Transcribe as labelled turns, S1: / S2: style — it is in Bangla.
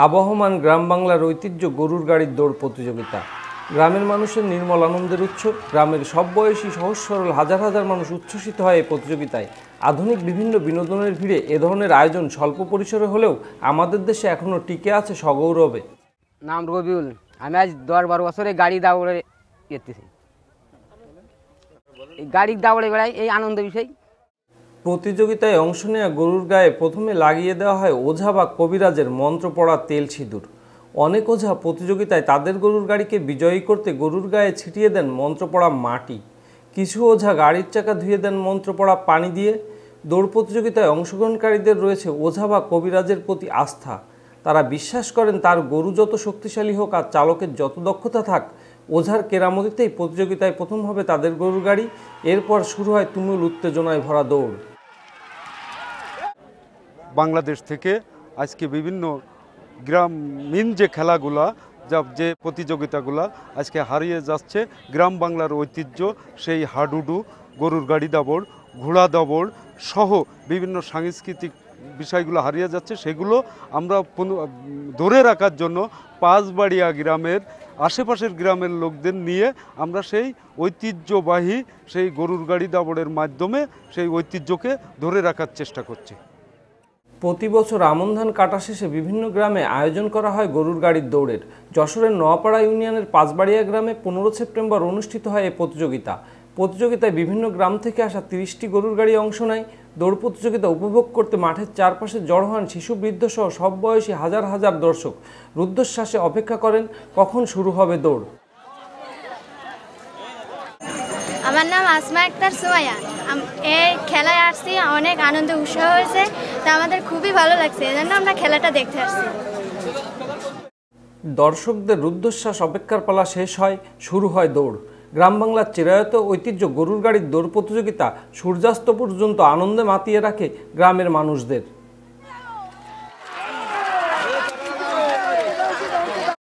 S1: আবহমান গ্রাম বাংলার ঐতিহ্য গরুর গাড়ির দৌড় প্রতিযোগিতা। গ্রামের মানুষের নির্মল আনন্দের উৎস। গ্রামের সব বয়সী সহজ সরল হাজার হাজার মানুষ উচ্ছ্বসিত হয় এই প্রতিযোগিতায়। আধুনিক বিভিন্ন বিনোদনের ভিড়ে এ ধরনের আয়োজন স্বল্প পরিসরে হলেও আমাদের দেশে এখনও টিকে আছে সগৌরবে।
S2: নাম রবিউল। আমি আজ 10-12 বছরে গাড়ি দাউড়ে যেতেছি। গাড়ি দাউড়ে বেড়াই, এই আনন্দ বিষয়।
S1: প্রতিযোগিতায় অংশ নেওয়া গরুর গায়ে প্রথমে লাগিয়ে দেওয়া হয় ওঝা বা কবিরাজের মন্ত্র পড়া তেল সিঁদুর। অনেক ওঝা প্রতিযোগিতায় তাদের গরুর গাড়িকে বিজয়ী করতে গরুর গায়ে ছিটিয়ে দেন মন্ত্র পড়া মাটি। কিছু ওঝা গাড়ির চাকা ধুয়ে দেন মন্ত্র পড়া পানি দিয়ে। দৌড় প্রতিযোগিতায় অংশগ্রহণকারীদের রয়েছে ওঝা বা কবিরাজের প্রতি আস্থা। তারা বিশ্বাস করেন তার গরু যত শক্তিশালী হোক আর চালকের যত দক্ষতা থাক, ওঝার কেরামতিতেই প্রতিযোগিতায় প্রথম হবে তাদের গরুর গাড়ি। এরপর শুরু হয় তুমুল উত্তেজনায় ভরা দৌড়।
S3: বাংলাদেশ থেকে আজকে বিভিন্ন গ্রামীণ যে খেলাগুলা যে প্রতিযোগিতাগুলা আজকে হারিয়ে যাচ্ছে। গ্রাম বাংলার ঐতিহ্য সেই হাডুডু, গরুর গাড়ি দাবড়, ঘোড়া দাবড় সহ বিভিন্ন সাংস্কৃতিক বিষয়গুলো হারিয়ে যাচ্ছে। সেগুলো আমরা ধরে রাখার জন্য পাঁচবাড়িয়া গ্রামের আশেপাশের গ্রামের লোকদের নিয়ে আমরা সেই ঐতিহ্যবাহী সেই গরুর গাড়ি দাবড়ের মাধ্যমে সেই ঐতিহ্যকে ধরে রাখার চেষ্টা করছি।
S1: প্রতি বছর আমন ধান কাটা শেষে বিভিন্ন গ্রামে আয়োজন করা হয় গরুর গাড়ির দৌড়ের। যশোরের নোয়াপাড়া ইউনিয়নের পাঁচবাড়িয়া গ্রামে 15 সেপ্টেম্বর অনুষ্ঠিত হয় এই প্রতিযোগিতা। প্রতিযোগিতায় বিভিন্ন গ্রাম থেকে আসা 30টি গরুর গাড়ি অংশ নেয়। দৌড় প্রতিযোগিতা উপভোগ করতে মাঠের চারপাশে জড়ো হন শিশু বৃদ্ধ সহ সব বয়সী হাজার হাজার দর্শক। রুদ্ধশ্বাসে অপেক্ষা করেন কখন শুরু হবে দৌড়।
S4: আমার নাম আসমা আক্তার সুমাইয়া। এই খেলায় আসছি, অনেক আনন্দ উৎসাহ হয়েছে, তা আমাদের খুবই ভালো লাগছে, এজন্য আমরা খেলাটা দেখতে আসছি।
S1: দর্শকদের রুদ্ধশ্বাস অপেক্ষার পালা শেষ হয়, শুরু হয় দৌড়। গ্রাম বাংলার চিরায়ত ঐতিহ্য গরুর গাড়ির দৌড় প্রতিযোগিতা সূর্যাস্ত পর্যন্ত আনন্দে মাতিয়ে রাখে গ্রামের মানুষদের।